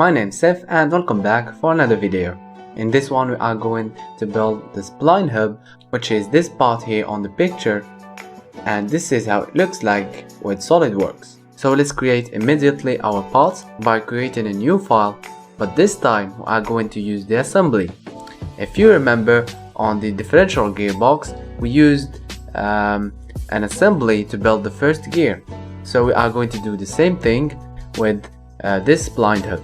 My name is Seth and welcome back for another video. In this one we are going to build the spline hub, which is this part here on the picture, and this is how it looks like with SolidWorks. So let's create immediately our parts by creating a new file, but this time we are going to use the assembly. If you remember, on the differential gearbox we used an assembly to build the first gear. So we are going to do the same thing with this spline hub.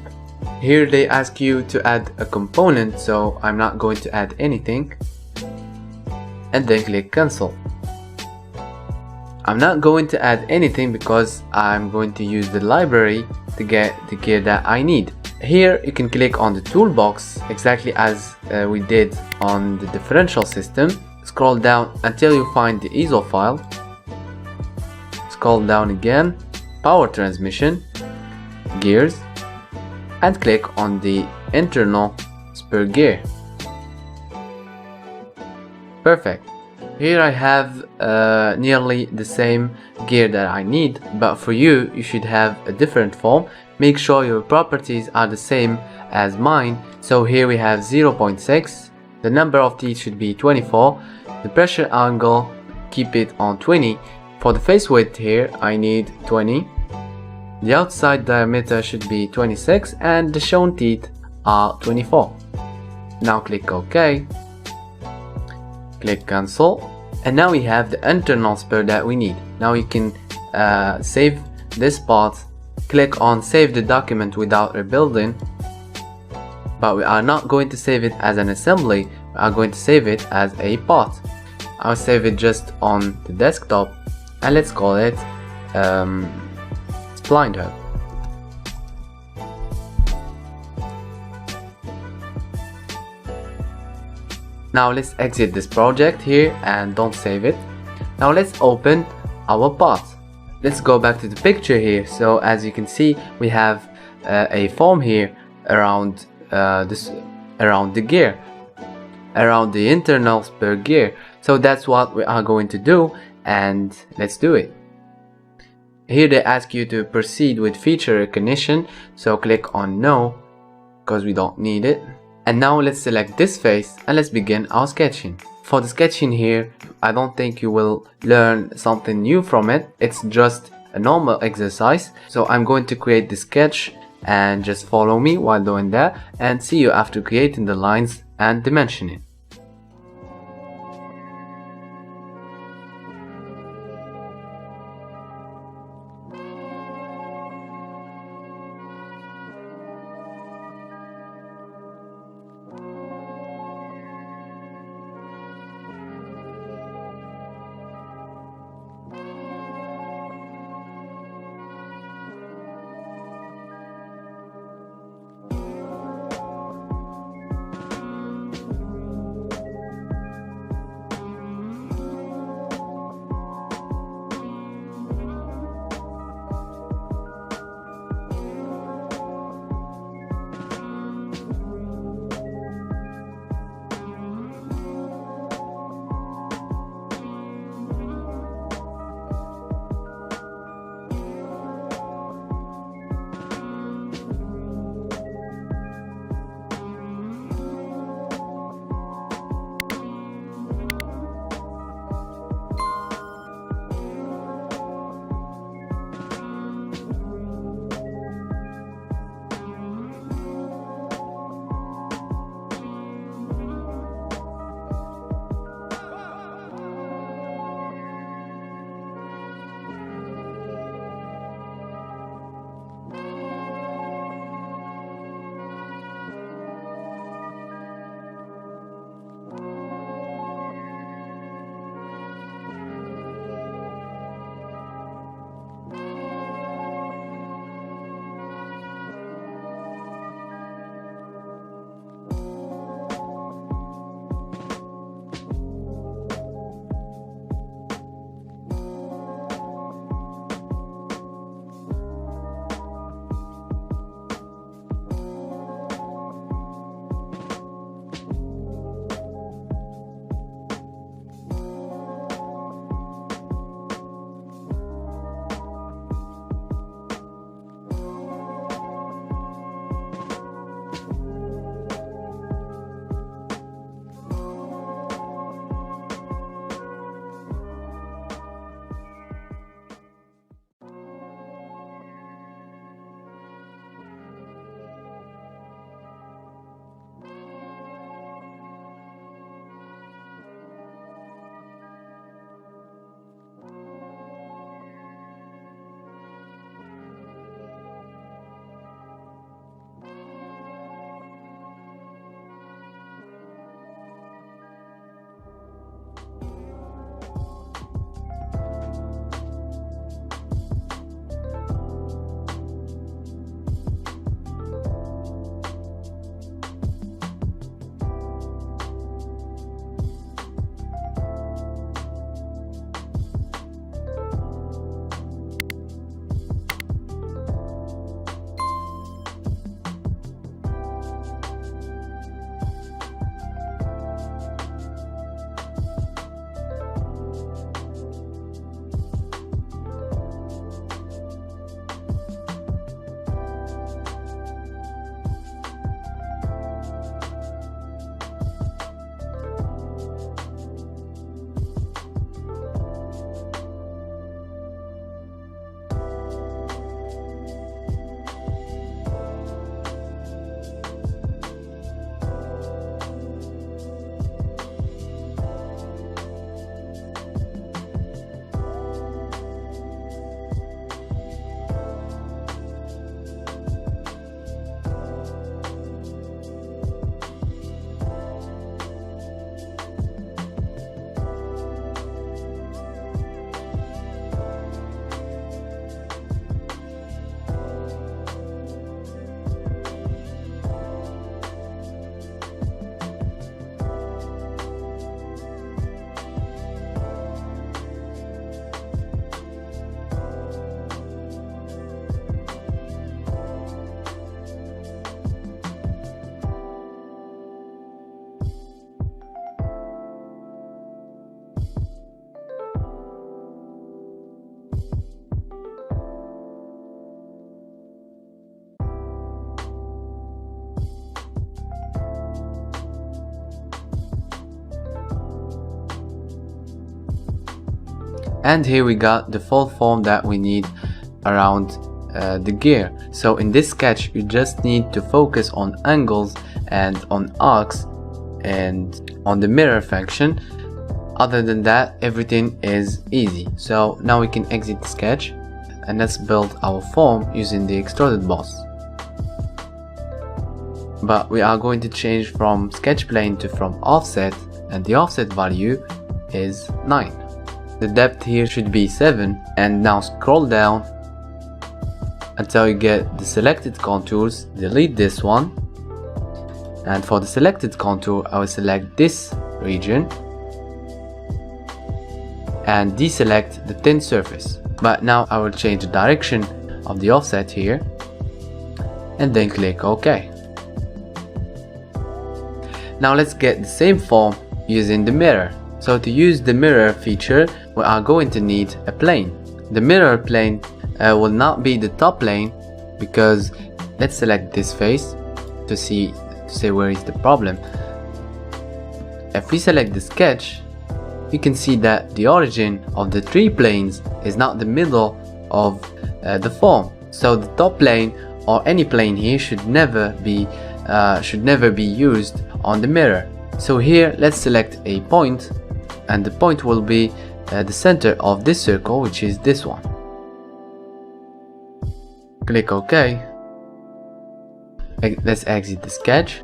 Here they ask you to add a component, so I'm not going to add anything, and then click cancel. I'm not going to add anything because I'm going to use the library to get the gear that I need. Here you can click on the toolbox exactly as we did on the differential system. Scroll down until you find the ISO file. Scroll down again, power transmission, gears, and click on the internal spur gear. Perfect. Here I have nearly the same gear that I need, but for you, you should have a different form. Make sure your properties are the same as mine. So here we have 0.6, the number of teeth should be 24, the pressure angle, keep it on 20. For the face width here, I need 20. The outside diameter should be 26 and the shown teeth are 24. Now click OK. Click cancel. And now we have the internal spur that we need. Now you can save this part. Click on save the document without rebuilding. But we are not going to save it as an assembly. We are going to save it as a part. I'll save it just on the desktop. And let's call it spline hub. Now let's exit this project here and don't save it. Now let's open our part. Let's go back to the picture here. So as you can see, we have a form here around around the gear, around the internal spur gear. So that's what we are going to do, and let's do it. Here they ask you to proceed with feature recognition, so click on no because we don't need it. And now let's select this face and let's begin our sketching. For the sketching here, I don't think you will learn something new from it. It's just a normal exercise. So I'm going to create the sketch and just follow me while doing that, and see you after creating the lines and dimensioning. And here we got the full form that we need around the gear. So in this sketch you just need to focus on angles and on arcs and on the mirror function. Other than that, everything is easy. So now we can exit the sketch and let's build our form using the extruded boss. But we are going to change from sketch plane to from offset, and the offset value is 9. The depth here should be 7, and now scroll down until you get the selected contours. Delete this one, and for the selected contour I will select this region and deselect the thin surface. But now I will change the direction of the offset here and then click OK. Now let's get the same form using the mirror. So to use the mirror feature, we are going to need a plane. The mirror plane will not be the top plane, because let's select this face to see where is the problem. If we select the sketch, you can see that the origin of the 3 planes is not the middle of the form. So the top plane or any plane here should never be used on the mirror. So here let's select a point, and the point will be the center of this circle, which is this one. Click OK. Let's exit the sketch.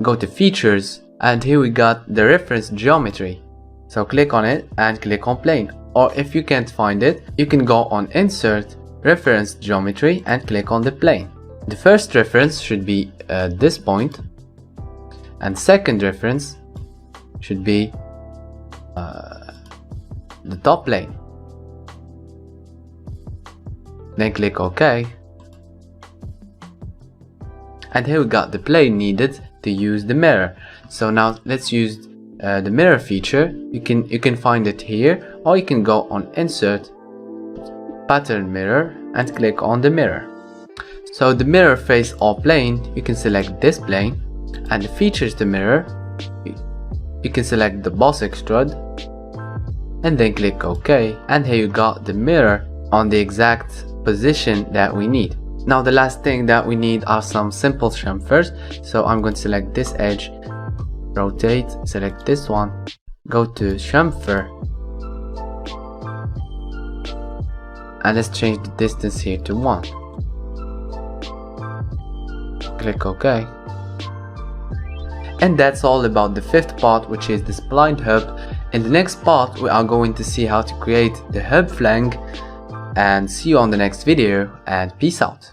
Go to features, and here we got the reference geometry. So click on it and click on plane, or if you can't find it, you can go on insert, reference geometry, and click on the plane. The first reference should be this point, and second reference should be the top plane. Then click OK, and here we got the plane needed to use the mirror. So now let's use the mirror feature. You can find it here, or you can go on insert, pattern mirror, and click on the mirror. So the mirror face or plane, you can select this plane, and the features the mirror, you can select the boss extrude and then click OK, and here you got the mirror on the exact position that we need. Now the last thing that we need are some simple chamfers. So I'm going to select this edge, rotate, select this one, go to chamfer, and let's change the distance here to 1. Click OK. And that's all about the 5th part, which is the spline hub. In the next part we are going to see how to create the hub flank, and see you on the next video, and peace out.